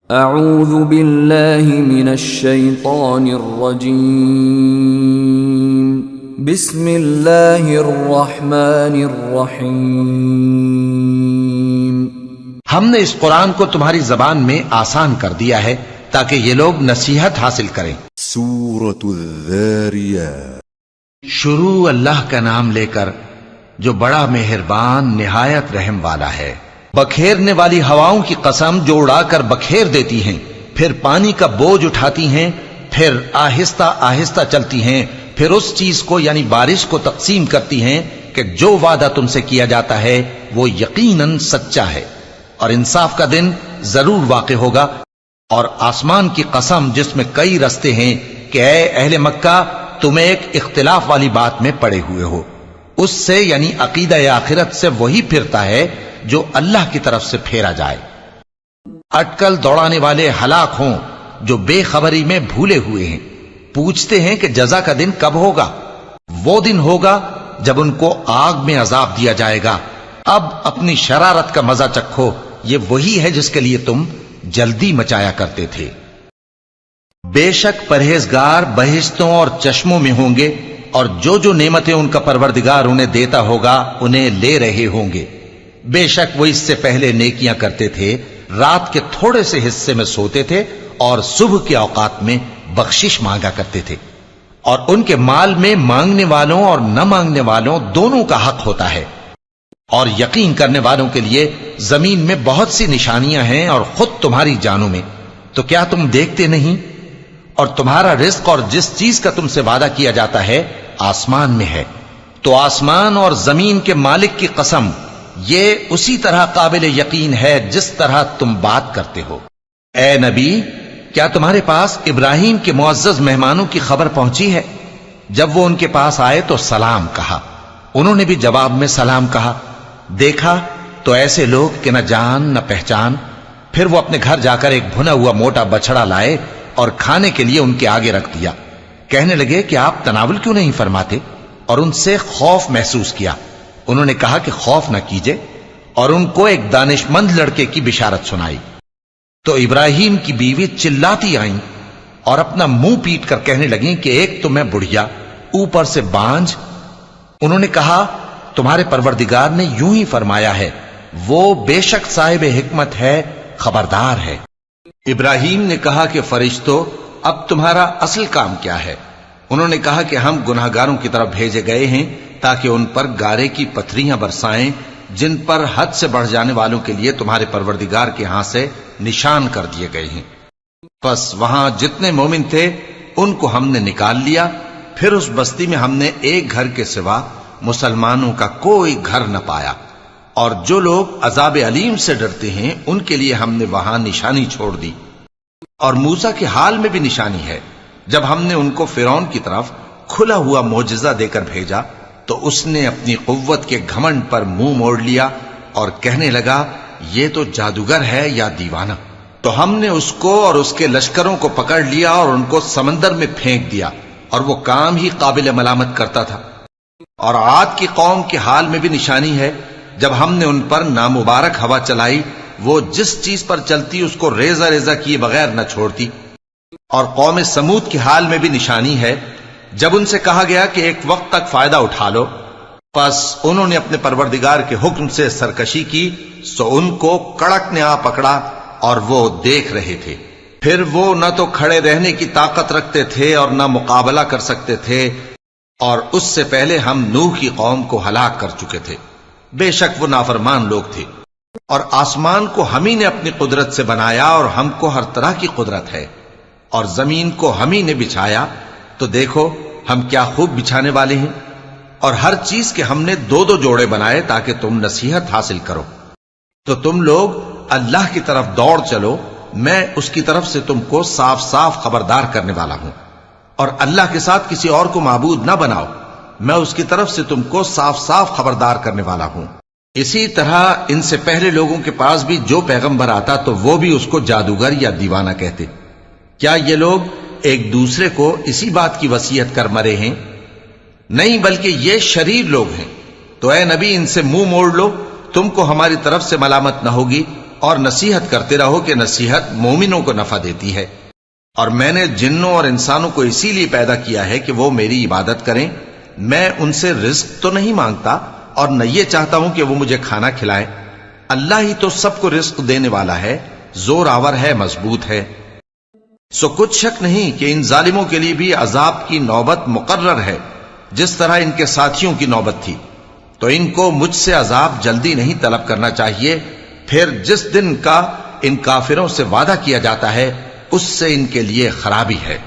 اعوذ باللہ من الشیطان الرجیم بسم اللہ الرحمن الرحیم۔ ہم نے اس قرآن کو تمہاری زبان میں آسان کر دیا ہے تاکہ یہ لوگ نصیحت حاصل کریں۔ سورة الذاریات۔ شروع اللہ کا نام لے کر جو بڑا مہربان نہایت رحم والا ہے۔ بکھیرنے والی ہواؤں کی قسم جو اڑا کر بکھیر دیتی ہیں، پھر پانی کا بوجھ اٹھاتی ہیں، پھر آہستہ آہستہ چلتی ہیں، پھر اس چیز کو یعنی بارش کو تقسیم کرتی ہیں کہ جو وعدہ تم سے کیا جاتا ہے وہ یقیناً سچا ہے، اور انصاف کا دن ضرور واقع ہوگا۔ اور آسمان کی قسم جس میں کئی رستے ہیں کہ اے اہل مکہ تم ایک اختلاف والی بات میں پڑے ہوئے ہو، اس سے یعنی عقیدہ آخرت سے وہی پھرتا ہے جو اللہ کی طرف سے پھیرا جائے۔ اٹکل دوڑانے والے ہلاک ہوں جو بے خبری میں بھولے ہوئے ہیں، پوچھتے ہیں کہ جزا کا دن کب ہوگا؟ وہ دن ہوگا جب ان کو آگ میں عذاب دیا جائے گا۔ اب اپنی شرارت کا مزہ چکھو، یہ وہی ہے جس کے لیے تم جلدی مچایا کرتے تھے۔ بے شک پرہیزگار بہشتوں اور چشموں میں ہوں گے، اور جو جو نعمتیں ان کا پروردگار انہیں دیتا ہوگا انہیں لے رہے ہوں گے۔ بے شک وہ اس سے پہلے نیکیاں کرتے تھے، رات کے تھوڑے سے حصے میں سوتے تھے اور صبح کے اوقات میں بخشش مانگا کرتے تھے، اور ان کے مال میں مانگنے والوں اور نہ مانگنے والوں دونوں کا حق ہوتا ہے۔ اور یقین کرنے والوں کے لیے زمین میں بہت سی نشانیاں ہیں اور خود تمہاری جانوں میں، تو کیا تم دیکھتے نہیں؟ اور تمہارا رزق اور جس چیز کا تم سے وعدہ کیا جاتا ہے آسمان میں ہے، تو آسمان اور زمین کے مالک کی قسم یہ اسی طرح قابل یقین ہے جس طرح تم بات کرتے ہو۔ اے نبی، کیا تمہارے پاس ابراہیم کے معزز مہمانوں کی خبر پہنچی ہے؟ جب وہ ان کے پاس آئے تو سلام کہا، انہوں نے بھی جواب میں سلام کہا۔ دیکھا تو ایسے لوگ کہ نہ جان نہ پہچان۔ پھر وہ اپنے گھر جا کر ایک بھنا ہوا موٹا بچڑا لائے اور کھانے کے لیے ان کے آگے رکھ دیا۔ کہنے لگے کہ آپ تناول کیوں نہیں فرماتے؟ اور ان سے خوف محسوس کیا۔ انہوں نے کہا کہ خوف نہ کیجئے، اور ان کو ایک دانشمند لڑکے کی بشارت سنائی۔ تو ابراہیم کی بیوی چلاتی آئیں اور اپنا منہ پیٹ کر کہنے لگیں کہ ایک تو میں بڑھیا، اوپر سے بانجھ۔ انہوں نے کہا تمہارے پروردگار نے یوں ہی فرمایا ہے، وہ بے شک صاحب حکمت ہے، خبردار ہے۔ ابراہیم نے کہا کہ فرشتوں، اب تمہارا اصل کام کیا ہے؟ انہوں نے کہا کہ ہم گناہگاروں کی طرف بھیجے گئے ہیں تاکہ ان پر گارے کی پتھریاں برسائیں جن پر حد سے بڑھ جانے والوں کے لیے تمہارے پروردگار کے ہاں سے نشان کر دیے گئے ہیں۔ پس وہاں جتنے مومن تھے ان کو ہم نے نکال لیا، پھر اس بستی میں ہم نے ایک گھر کے سوا مسلمانوں کا کوئی گھر نہ پایا، اور جو لوگ عذاب علیم سے ڈرتے ہیں ان کے لیے ہم نے وہاں نشانی چھوڑ دی۔ اور موسیٰ کے حال میں بھی نشانی ہے، جب ہم نے ان کو فرعون کی طرف کھلا ہوا معجزہ دے کر بھیجا تو اس نے اپنی قوت کے گھمنڈ پر منہ موڑ لیا اور کہنے لگا یہ تو جادوگر ہے یا دیوانہ۔ تو ہم نے اس کو اور اس کے لشکروں کو پکڑ لیا اور ان کو سمندر میں پھینک دیا، اور وہ کام ہی قابل ملامت کرتا تھا۔ اور عاد کی قوم کے حال میں بھی نشانی ہے، جب ہم نے ان پر نامبارک ہوا چلائی، وہ جس چیز پر چلتی اس کو ریزہ ریزہ کیے بغیر نہ چھوڑتی۔ اور قوم سمود کے حال میں بھی نشانی ہے، جب ان سے کہا گیا کہ ایک وقت تک فائدہ اٹھا لو، پس انہوں نے اپنے پروردگار کے حکم سے سرکشی کی، سو ان کو کڑک نے آ پکڑا اور وہ دیکھ رہے تھے۔ پھر وہ نہ تو کھڑے رہنے کی طاقت رکھتے تھے اور نہ مقابلہ کر سکتے تھے، اور اس سے پہلے ہم نوح کی قوم کو ہلاک کر چکے تھے۔ بے شک وہ نافرمان لوگ تھے۔ اور آسمان کو ہم ہی نے اپنی قدرت سے بنایا، اور ہم کو ہر طرح کی قدرت ہے، اور زمین کو ہم ہی نے بچھایا، تو دیکھو ہم کیا خوب بچھانے والے ہیں۔ اور ہر چیز کے ہم نے دو دو جوڑے بنائے تاکہ تم نصیحت حاصل کرو۔ تو تم لوگ اللہ کی طرف دوڑ چلو، میں اس کی طرف سے تم کو صاف صاف خبردار کرنے والا ہوں۔ اور اللہ کے ساتھ کسی اور کو معبود نہ بناؤ، میں اس کی طرف سے تم کو صاف صاف خبردار کرنے والا ہوں۔ اسی طرح ان سے پہلے لوگوں کے پاس بھی جو پیغمبر آتا تو وہ بھی اس کو جادوگر یا دیوانہ کہتے۔ کیا یہ لوگ ایک دوسرے کو اسی بات کی وصیت کر مرے ہیں؟ نہیں، بلکہ یہ شریر لوگ ہیں۔ تو اے نبی ان سے منہ موڑ لو، تم کو ہماری طرف سے ملامت نہ ہوگی، اور نصیحت کرتے رہو کہ نصیحت مومنوں کو نفع دیتی ہے۔ اور میں نے جنوں اور انسانوں کو اسی لیے پیدا کیا ہے کہ وہ میری عبادت کریں۔ میں ان سے رزق تو نہیں مانگتا اور نہ یہ چاہتا ہوں کہ وہ مجھے کھانا کھلائیں۔ اللہ ہی تو سب کو رزق دینے والا ہے، زور آور ہے، مضبوط ہے۔ سو کچھ شک نہیں کہ ان ظالموں کے لیے بھی عذاب کی نوبت مقرر ہے، جس طرح ان کے ساتھیوں کی نوبت تھی۔ تو ان کو مجھ سے عذاب جلدی نہیں طلب کرنا چاہیے، پھر جس دن کا ان کافروں سے وعدہ کیا جاتا ہے اس سے ان کے لیے خرابی ہے۔